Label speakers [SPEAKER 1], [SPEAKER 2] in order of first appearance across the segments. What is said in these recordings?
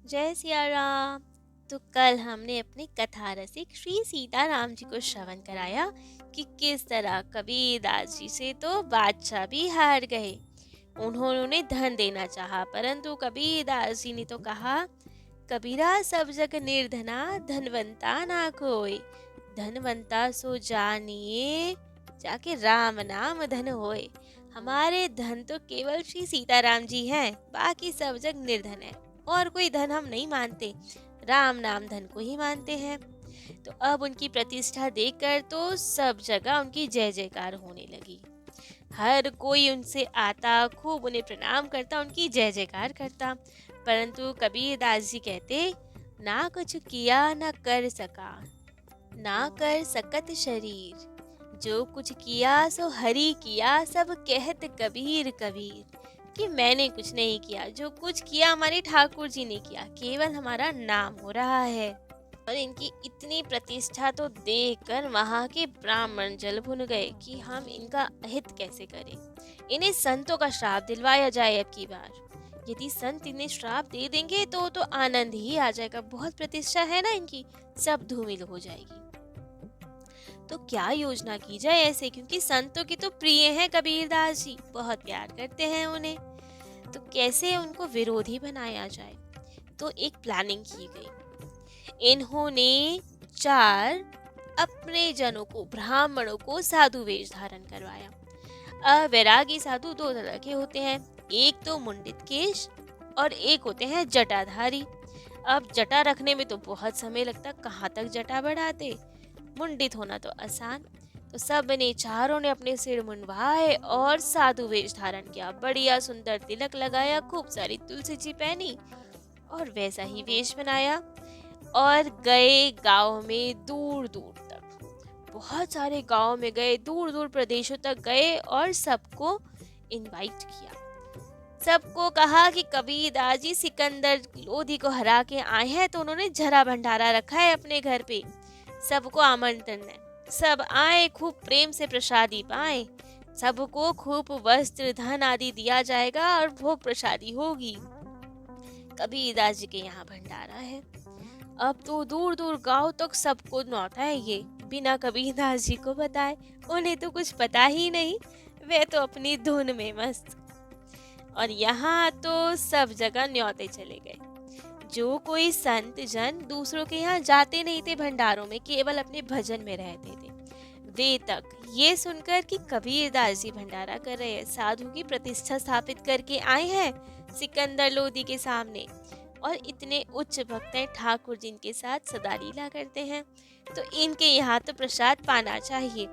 [SPEAKER 1] जय सिया राम। तो कल हमने अपने कथा रसिक श्री सीताराम जी को श्रवण कराया कि किस तरह कबीरदास जी से तो बादशाह भी हार गए। उन्होंने धन देना चाहा, परंतु कबीरदास जी ने तो कहा, कबीरा सब जग निर्धना धनवंता ना कोई, धनवंता सो जानिए जाके राम नाम धन होए। हमारे धन तो केवल श्री सीताराम जी हैं, बाकी सब जग निर्धन है और कोई धन हम नहीं मानते, राम नाम धन को ही मानते हैं। तो अब उनकी प्रतिष्ठा देखकर तो सब जगह उनकी जय जयकार होने लगी। हर कोई उनसे आता, खूब उन्हें प्रणाम करता, उनकी जय जयकार करता। परंतु कबीरदास जी कहते, ना कुछ किया ना कर सका, ना कर सकत शरीर, जो कुछ किया सो हरि किया, सब कहत कबीर कबीर। कि मैंने कुछ नहीं किया, जो कुछ किया हमारे ठाकुर जी ने किया, केवल हमारा नाम हो रहा है। और इनकी इतनी प्रतिष्ठा तो देखकर वहां के ब्राह्मण जल भुन गए कि हम इनका अहित कैसे करें, इन्हें संतों का श्राप दिलवाया जाए। अब की बार यदि संत इन्हें श्राप दे देंगे तो आनंद ही आ जाएगा, बहुत प्रतिष्ठा है ना इनकी, सब धूमिल हो जाएगी। तो क्या योजना की जाए ऐसे, क्योंकि संतों की तो प्रिय हैं कबीरदास जी, बहुत प्यार करते हैं उन्हें, तो कैसे उनको विरोधी बनाया जाए। तो एक प्लानिंग की गई। इन्होंने 4 अपने जनों को, ब्राह्मणों को साधु वेश धारण करवाया। वैरागी साधु 2 तरह के होते हैं, एक तो मुंडित केश और एक होते हैं जटाधारी। अब जटा रखने में तो बहुत समय लगता, कहाँ तक जटा बढ़ाते, मुंडित होना तो आसान। तो सब ने, चारों ने अपने सिर मुंडवाए और साधु वेश धारण किया, बढ़िया सुंदर तिलक लगाया, खूब सारी तुलसी जी पहनी और वैसा ही वेश बनाया और गए गांव में, दूर दूर तक, बहुत सारे गांव में गए, दूर दूर प्रदेशों तक गए और सबको इनवाइट किया। सबको कहा कि कबीरदास जी सिकंदर लोधी को हरा के आए हैं, तो उन्होंने झरा भंडारा रखा है अपने घर पे, सबको आमंत्रण है, सब आए, खूब प्रेम से प्रसादी पाए, सबको खूब वस्त्र धन आदि दिया जाएगा और भोग प्रसादी होगी। कबीरदास जी के यहाँ भंडारा है। अब तो दूर दूर गांव तक सबको न्योता है ये, बिना कबीरदास जी को बताए, उन्हें तो कुछ पता ही नहीं, वे तो अपनी धुन में मस्त। और यहाँ तो सब जगह न्योते चले गए। जो कोई संत जन दूसरों के यहाँ जाते नहीं थे भंडारों में, केवल अपने भजन में रहते थे, वे तक ये सुनकर कि कबीरदास जी भंडारा कर रहे हैं, साधु की प्रतिष्ठा स्थापित करके आए हैं सिकंदर लोधी के सामने, और इतने उच्च भक्त हैं, ठाकुर जी इनके साथ सदा लीला करते हैं, तो इनके यहाँ तो प्रसाद पाना चाहिए।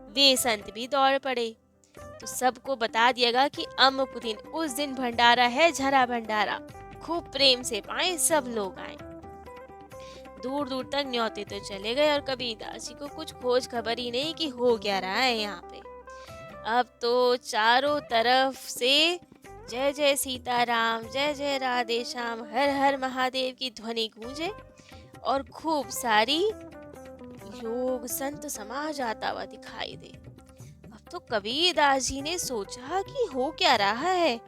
[SPEAKER 1] वे संत भी दौड़ पड़े, तो सबको बता दिएगा कि अमुक दिन, उस दिन भंडारा है, झरा भंडारा, खूब प्रेम से पाए, सब लोग आए। दूर दूर तक न्योते तो चले गए और कबीरदास जी को कुछ खोज खबर ही नहीं कि हो क्या रहा है यहाँ पे। अब तो चारों तरफ से जय जय सीताराम, जय जय राधे श्याम, हर हर महादेव की ध्वनि गूंजे और खूब सारी लोग, संत समाज आता हुआ दिखाई दे। अब तो कबीरदास जी ने सोचा कि हो क्या रहा है,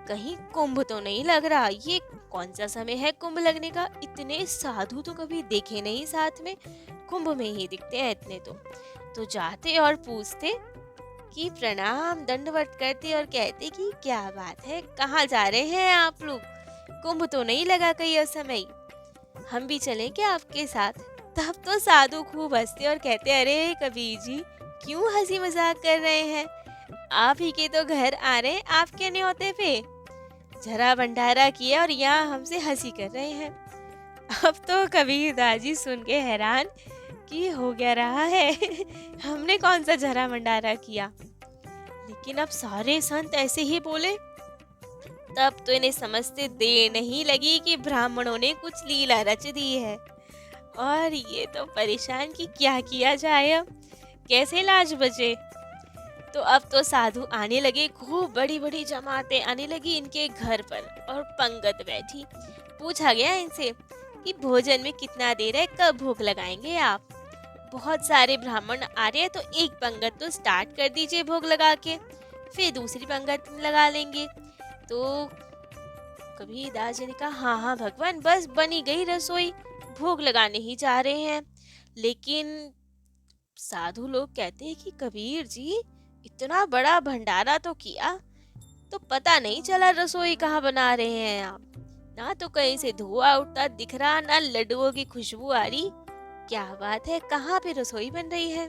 [SPEAKER 1] कहीं कुंभ तो नहीं लग रहा, ये कौन सा समय है कुंभ लगने का, इतने साधु तो कभी देखे नहीं साथ में, कुंभ में ही दिखते हैं इतने तो जाते और पूछते कि प्रणाम दंडवत करते और कहते कि क्या बात है, कहाँ जा रहे हैं आप लोग, कुंभ तो नहीं लगा कहीं असमय, हम भी चलें क्या आपके साथ। तब तो साधु खूब हंसते और कहते, अरे कबीर जी क्यों हंसी मजाक कर रहे हैं, आप ही के तो घर आ रहे हैं, आपके न्योते पे झरा भंडारा किया और यहाँ हमसे हंसी कर रहे हैं। अब तो कबीरदास जी सुन के हैरान कि हो क्या रहा है हमने कौन सा झरा भंडारा किया, लेकिन अब सारे संत ऐसे ही बोले। तब तो इन्हें समझते देर नहीं लगी कि ब्राह्मणों ने कुछ लीला रच दी है, और ये तो परेशान कि क्या किया जाए, अब कैसे लाज बचे। तो अब तो साधु आने लगे, खूब बड़ी बड़ी जमातें आने लगी इनके घर पर और पंगत बैठी। पूछा गया इनसे कि भोजन में कितना देर है, कब भोग लगाएंगे आप। बहुत सारे ब्राह्मण आ रहे हैं, तो एक पंगत तो स्टार्ट कर दीजिए भोग लगा के, फिर दूसरी पंगत लगा लेंगे। तो कबीरदास जी ने कहा, हाँ हाँ भगवान, बस बनी गई रसोई, भोग लगाने ही जा रहे हैं। लेकिन साधु लोग कहते हैं कि कबीर जी, इतना बड़ा भंडारा तो किया, तो पता नहीं चला रसोई कहाँ बना रहे हैं आप। ना तो कहीं से धुआं उठता दिख रहा, ना लड्डुओं की खुशबू आ रही। क्या बात है, कहाँ पे रसोई बन रही है?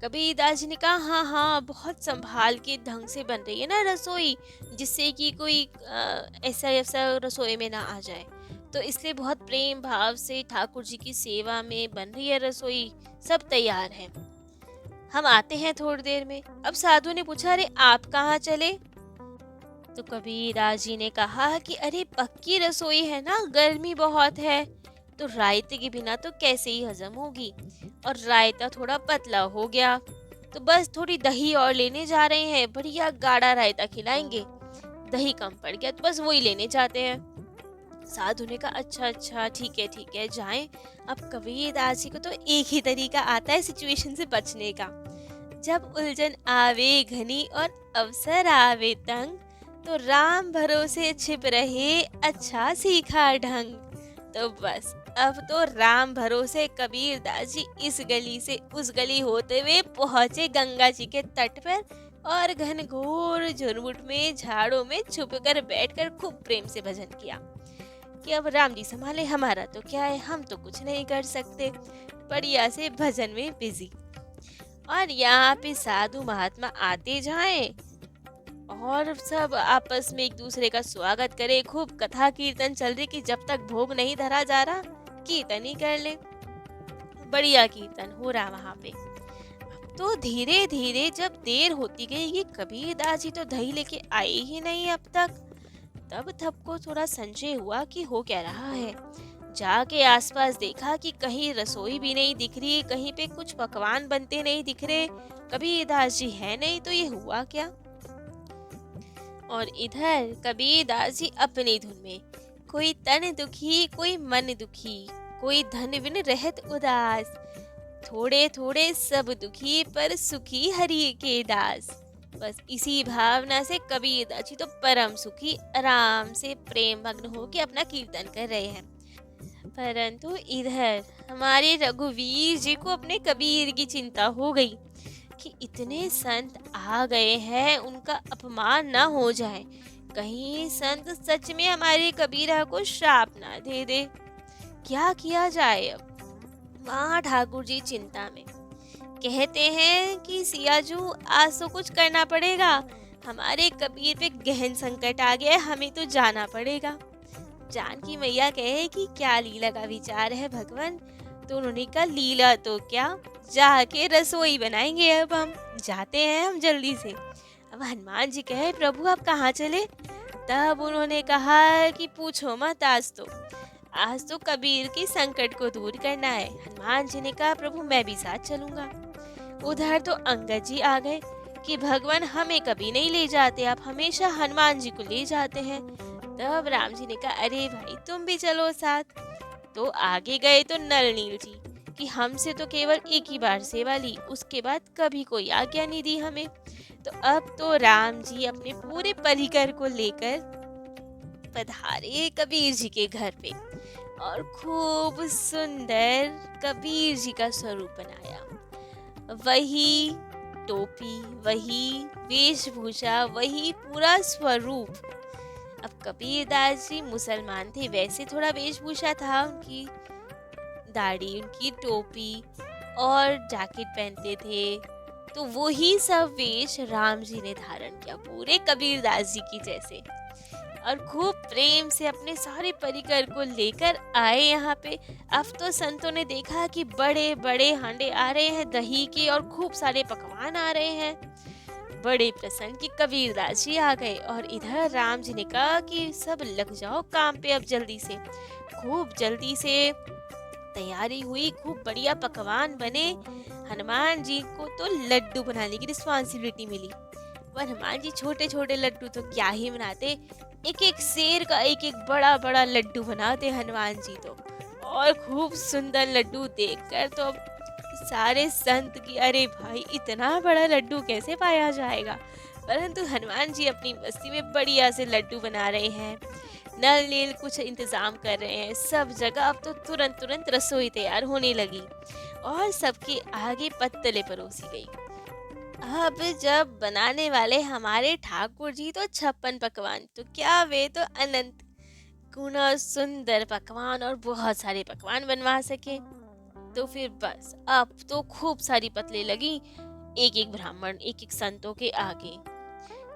[SPEAKER 1] कबीरदास जी ने कहा, हाँ हाँ, बहुत संभाल के ढंग से बन रही है ना रसोई, जिससे कि कोई ऐसा ऐसा रसोई में ना आ जाए। तो इसलिए बहुत प्रेम भाव से ठाकुर जी की सेवा में बन रही है रसोई, सब तैयार है, हम आते हैं थोड़ी देर में। अब साधु ने पूछा, अरे आप कहाँ चले? तो कबीरदास जी ने कहा कि अरे पक्की रसोई है ना, गर्मी बहुत है, तो रायते के बिना तो कैसे ही हजम होगी, और रायता थोड़ा पतला हो गया, तो बस थोड़ी दही और लेने जा रहे हैं, बढ़िया गाढ़ा रायता खिलाएंगे। दही कम पड़ गया तो बस वही लेने जाते हैं। साधु ने कहा, अच्छा अच्छा, ठीक है, जाएं। अब कबीरदास जी को तो एक ही तरीका आता है सिचुएशन से बचने का। जब उलझन आवे घनी और अवसर आवे तंग, तो राम भरोसे छिप रहे अच्छा सीखा ढंग। तो बस अब तो राम भरोसे कबीरदास जी इस गली से उस गली होते हुए पहुंचे गंगा जी के तट पर, और घनघोर झुरमुट में झाड़ों में छुपकर बैठकर खूब प्रेम से भजन किया कि अब राम जी संभाले, हमारा तो क्या है, हम तो कुछ नहीं कर सकते, बढ़िया से भजन में बिजी। और यहाँ पे साधु महात्मा आते जाएं और सब आपस में एक दूसरे का स्वागत करे, खूब कथा कीर्तन चल रही कि जब तक भोग नहीं धरा जा रहा कीर्तन ही कर ले, बढ़िया कीर्तन हो रहा वहाँ पे। तो धीरे धीरे जब देर होती गई, ये कबीरदास जी तो दही लेके आए ही नहीं अब तक, तब सबको थोड़ा संशय हुआ कि हो क्या रहा है। जाके आसपास देखा कि कहीं रसोई भी नहीं दिख रही, कहीं पे कुछ पकवान बनते नहीं दिख रहे, कबीरदास जी है नहीं, तो ये हुआ क्या? और इधर कबीरदास जी अपनी धुन में, कोई तन दुखी कोई मन दुखी, कोई धन बिन रहत उदास, थोड़े थोड़े सब दुखी पर सुखी हरि के दास। बस इसी भावना से कबीरदास जी तो परम सुखी आराम से प्रेम मग्न होके अपना कीर्तन कर रहे हैं। परंतु इधर हमारे रघुवीर जी को अपने कबीर की चिंता हो गई कि इतने संत आ गए हैं, उनका अपमान ना हो जाए, कहीं संत सच में हमारे कबीरा को श्राप ना दे दे, क्या किया जाए अब? वहाँ ठाकुर जी चिंता में कहते हैं कि सियाजू, आज तो कुछ करना पड़ेगा, हमारे कबीर पे गहन संकट आ गया है, हमें तो जाना पड़ेगा। जानकी मैया कहे कि क्या लीला का विचार है भगवान? तो उन्होंने कहा, लीला तो क्या, जाके रसोई बनाएंगे, अब हम जाते हैं हम जल्दी से। अब हनुमान जी कहे, प्रभु आप कहाँ चले? तब उन्होंने कहा कि पूछो मत, आज तो कबीर की संकट को दूर करना है। हनुमान जी ने कहा, प्रभु मैं भी साथ चलूंगा। उधर तो अंगद जी आ गए कि भगवान हमें कभी नहीं ले जाते, आप हमेशा हनुमान जी को ले जाते हैं। तब राम जी ने कहा, अरे भाई तुम भी चलो साथ। तो आगे गए तो नल नील जी कि हमसे तो केवल एक ही बार सेवा ली, उसके बाद कभी कोई आज्ञा नहीं दी हमें। तो अब तो राम जी अपने पूरे परिकर को लेकर पधारे कबीर जी के घर पे, और खूब सुंदर कबीर जी का स्वरूप बनाया। वही टोपी, वही वेशभूषा, वही पूरा स्वरूप। अब कबीरदास जी मुसलमान थे, वैसे थोड़ा वेशभूषा था, उनकी दाढ़ी, उनकी टोपी और जैकेट पहनते थे, तो वही सब वेश राम जी ने धारण किया, पूरे कबीरदास जी की जैसे, और खूब प्रेम से अपने सारे परिकर को लेकर आए यहाँ पे। अब तो संतों ने देखा कि बड़े बड़े हांडे आ रहे हैं दही के, और खूब सारे पकवान आ रहे हैं, बड़े प्रसन्न कि कबीरदास जी आ गए। और इधर राम जी ने कहा कि सब लग जाओ काम पे अब जल्दी से। खूब जल्दी से तैयारी हुई, खूब बढ़िया पकवान बने। हनुमान जी को तो लड्डू बनाने की रिस्पॉन्सिबिलिटी मिली, पर हनुमान जी छोटे छोटे लड्डू तो क्या ही बनाते, एक एक शेर का एक एक बड़ा बड़ा लड्डू बनाते हनुमान जी तो। और खूब सुंदर लड्डू देखकर तो सारे संत की, अरे भाई इतना बड़ा लड्डू कैसे पाया जाएगा। परंतु हनुमान जी अपनी मस्ती में बढ़िया से लड्डू बना रहे हैं। नल नील कुछ इंतजाम कर रहे हैं। सब जगह अब तो तुरंत तुरंत रसोई तैयार होने लगी और सबके आगे पत्तलें परोसी गई। अब जब बनाने वाले हमारे ठाकुर जी तो 56 पकवान, तो क्या वे तो अनंत गुना सुंदर पकवान और बहुत सारे पकवान बनवा सके। तो फिर बस अब तो खूब सारी पतले लगी, एक एक ब्राह्मण एक एक संतों के आगे।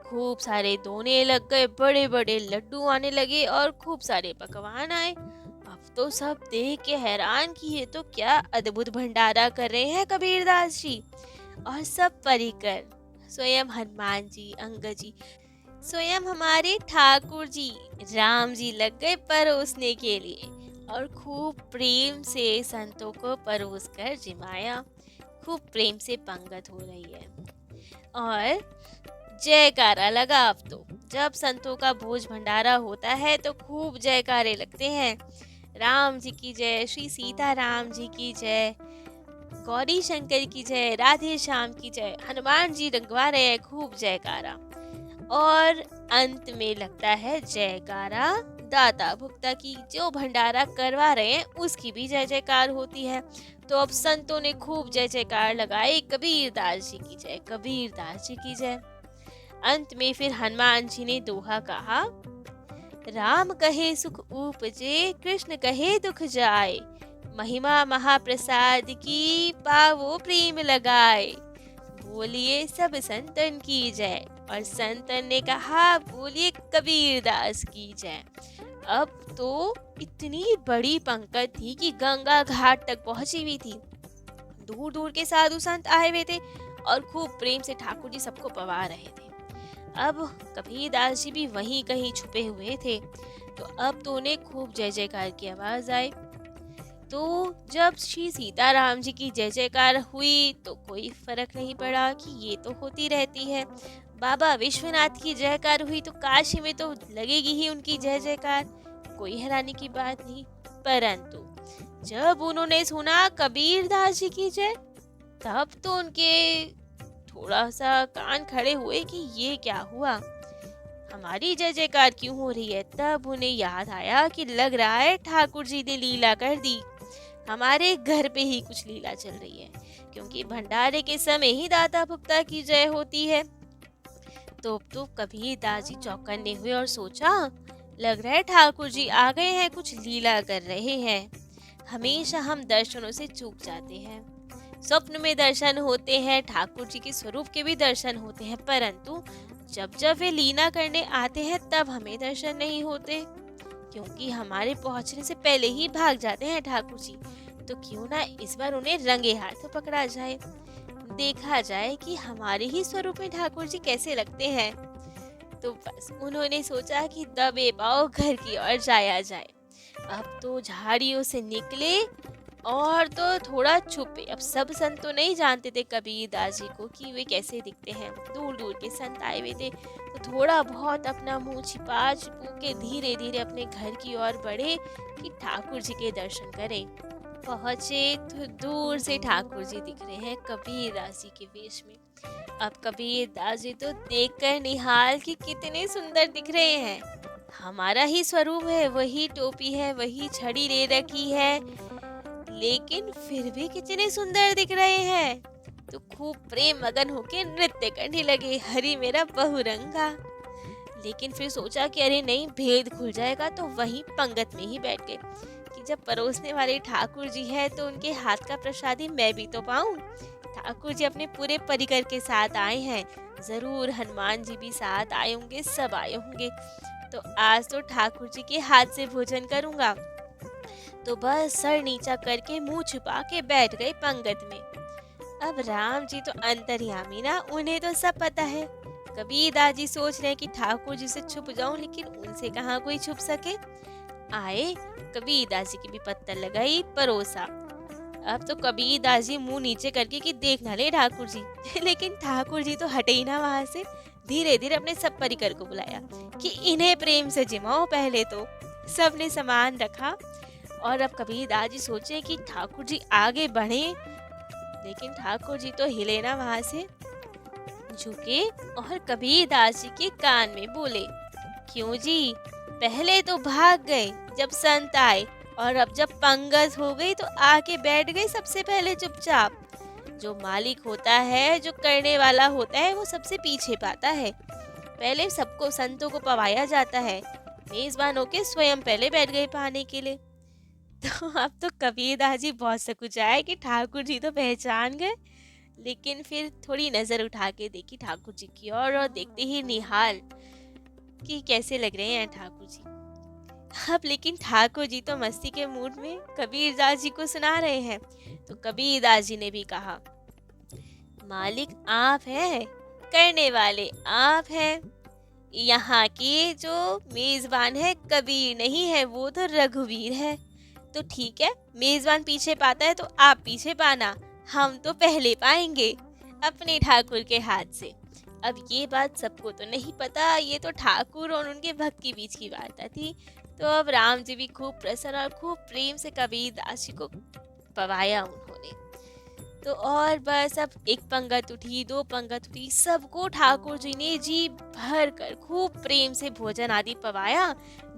[SPEAKER 1] खूब सारे दोने लग गए, बड़े बड़े लड्डू आने लगे और खूब सारे पकवान आए। अब तो सब देख के हैरान कि ये तो क्या अद्भुत भंडारा कर रहे हैं कबीरदास जी। और सब परिकर स्वयं हनुमान जी, अंगद जी, स्वयं हमारे ठाकुर जी राम जी लग गए परोसने के लिए और खूब प्रेम से संतों को परोस कर जिमाया। खूब प्रेम से पंगत हो रही है और जयकारा लगा। अब तो जब संतों का भोज भंडारा होता है तो खूब जयकारे लगते हैं। राम जी की जय, श्री सीता राम जी की जय, गौरी शंकर की जय, राधे श्याम की जय, हनुमान जी रंगवा रहे हैं खूब जयकारा। और अंत में लगता है जयकारा दाता भुक्ता की, जो भंडारा करवा रहे हैं उसकी भी जय जयकार होती है। तो अब संतों ने खूब जय जयकार लगाए, कबीरदास जी की जय, कबीरदास जी की जय। अंत में फिर हनुमान जी ने दोहा कहा, राम कहे सुख उपजे, कृष्ण कहे दुख जाए, महिमा महाप्रसाद की पावो प्रेम लगाए। बोलिए सब संतन की जय, और संतन ने कहा बोलिए कबीरदास की जय। अब तो इतनी बड़ी पंक्ति थी कि गंगा घाट तक पहुंची हुई थी। दूर दूर के साधु संत आए हुए थे और खूब प्रेम से ठाकुर जी सबको पवा रहे थे। अब कबीरदास जी भी वहीं कहीं छुपे हुए थे। तो अब तो उन्हें खूब जय जयकार की आवाज आई। तो जब श्री सीताराम जी की जय जयकार हुई तो कोई फर्क नहीं पड़ा कि ये तो होती रहती है। बाबा विश्वनाथ की जयकार हुई तो काशी में तो लगेगी ही उनकी जय जयकार, कोई हैरानी की बात नहीं। परंतु जब उन्होंने सुना कबीरदास जी की जय, तब तो उनके थोड़ा सा कान खड़े हुए कि ये क्या हुआ, हमारी जय जयकार क्यों हो रही है। तब उन्हें याद आया कि लग रहा है ठाकुर जी ने लीला कर दी, हमारे घर पे ही कुछ लीला चल रही है, क्योंकि भंडारे के समय ही दाता भुक्ता की जय होती है। तो कबीरदास जी चौकन्ने हुए और सोचा, लग रहा है ठाकुर जी आ गए हैं, कुछ लीला कर रहे हैं। हमेशा हम दर्शनों से चूक जाते हैं। स्वप्न में दर्शन होते हैं, ठाकुर जी के स्वरूप के भी दर्शन होते हैं, परंतु जब जब वे लीला करने आते हैं तब हमें दर्शन नहीं होते, क्योंकि हमारे पहुंचने से पहले ही भाग जाते हैं ठाकुर जी। तो क्यों ना इस बार उन्हें रंगे हाथों पकड़ा जाए, देखा जाए कि हमारे ही स्वरूप में ठाकुर जी कैसे लगते हैं। तो बस उन्होंने सोचा कि दबे पाओ घर की ओर जाया जाए। अब तो झाड़ियों से निकले और तो थोड़ा छुपे। अब सब संत तो नहीं जानते थे कबीरदास जी को कि वे कैसे दिखते हैं, दूर दूर के संत आए हुए थे। तो थोड़ा बहुत अपना मुंह छिपा छिपू के धीरे धीरे अपने घर की ओर बढ़े कि ठाकुर जी के दर्शन करें। पहुंचे तो दूर से ठाकुर जी दिख रहे हैं कबीरदास जी के वेश में। अब कबीरदास जी तो देखकर निहाल कि कितने सुंदर दिख रहे हैं, हमारा ही स्वरूप है, वही टोपी है, वही छड़ी ले रखी है, लेकिन फिर भी कितने सुंदर दिख रहे हैं। तो खूब प्रेम मगन होके नृत्य करने लगे, हरी मेरा बहुरंगा। लेकिन फिर सोचा कि अरे नहीं, भेद खुल जाएगा, तो वहीं पंगत में ही बैठ गए कि जब परोसने वाले ठाकुर जी है तो उनके हाथ का प्रसादी मैं भी तो पाऊं। ठाकुर जी अपने पूरे परिकर के साथ आए हैं, जरूर हनुमान जी भी साथ आए होंगे, सब आए होंगे। तो आज तो ठाकुर जी के हाथ से भोजन करूंगा। तो बस सर नीचा करके मुंह छुपा के बैठ गए पंगत में। अब राम जी तो अंतर्यामी ना, उन्हें तो सब पता है। कबीरदास जी सोच रहे हैं कि ठाकुर जी से छुप जाऊं, लेकिन उनसे कहाँ कोई छुप सके। आए, कबीरदास जी की भी पत्तल लगाई, परोसा। अब तो कबीरदास जी मुंह नीचे करके कि देख ना ले ठाकुर जी लेकिन ठाकुर जी तो हटे ही ना वहां से। धीरे धीरे अपने सब परिकर को बुलाया कि इन्हें प्रेम से जिमाओ। पहले तो सबने सामान रखा और अब कबीरदास जी सोचे कि ठाकुर जी आगे बढ़े, लेकिन ठाकुर जी तो हिले ना वहां से। झुके और कबीरदास जी के कान में बोले, क्यों जी, पहले तो भाग गए जब संत आए, और अब जब पंगत हो गई तो आके बैठ गए सबसे पहले चुपचाप। जो मालिक होता है, जो करने वाला होता है, वो सबसे पीछे पाता है। पहले सबको संतों को पवाया जाता है, मेजबान होके स्वयं पहले बैठ गए पाने के लिए। तो अब तो कबीरदास जी बहुत सकुचाए कि ठाकुर जी तो पहचान गए, लेकिन फिर थोड़ी नजर उठा के देखी ठाकुर जी की और देखते ही निहाल कि कैसे लग रहे हैं ठाकुर जी। अब लेकिन ठाकुर जी तो मस्ती के मूड में कबीरदास जी को सुना रहे हैं। तो कबीरदास जी ने भी कहा, मालिक आप हैं, करने वाले आप हैं। यहाँ के जो मेजबान है कबीर नहीं है, वो तो रघुवीर है। तो ठीक है, मेजबान पीछे पाता है तो आप पीछे पाना, हम तो पहले पाएंगे अपने ठाकुर के हाथ से। अब ये बात सबको तो नहीं पता, ये तो ठाकुर और उनके भक्त के बीच की वार्ता थी। तो अब राम जी भी खूब प्रसन्न और खूब प्रेम से कबीरदास जी को पवाया उन्होंने। तो और बस अब एक पंगत उठी, दो पंगत उठी, सबको ठाकुर जी ने जी भर कर खूब प्रेम से भोजन आदि पवाया।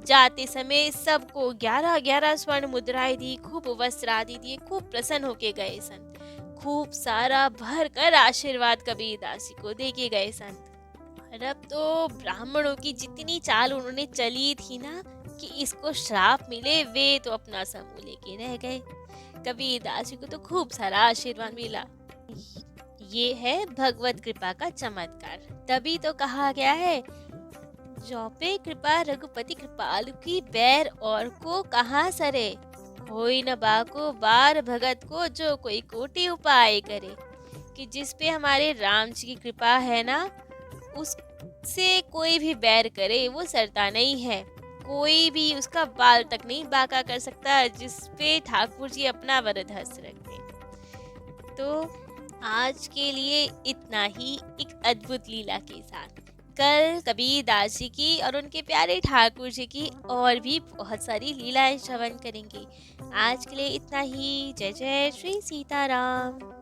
[SPEAKER 1] जाते समय सबको 11-11 स्वर्ण मुद्राएं दी, खूब वस्त्र आदि दिए, खूब प्रसन्न होके गए संत। खूब सारा भर कर आशीर्वाद कबीरदास जी को दे के गए संत। और अब तो ब्राह्मणों की जितनी चाल उन्होंने चली थी ना कि इसको श्राप मिले, वे तो अपना समूह लेके रह गए। कबीरदास जी को तो खूब सारा आशीर्वाद मिला। ये है भगवत कृपा का चमत्कार। तभी तो कहा गया है, जो पे कृपा रघुपति कृपालु की, बैर और को कहाँ सरे, होई न बाको बार भगत को, जो कोई कोटि उपाय करे। कि जिस पे हमारे राम जी की कृपा है ना, उससे कोई भी बैर करे वो सरता नहीं है, कोई भी उसका बाल तक नहीं बाका कर सकता, जिस पे ठाकुर जी अपना वरद हस्त रखते। तो आज के लिए इतना ही, एक अद्भुत लीला के साथ। कल कबीरदास जी की और उनके प्यारे ठाकुर जी की और भी बहुत सारी लीलाएं श्रवण करेंगे। आज के लिए इतना ही। जय जय श्री सीताराम।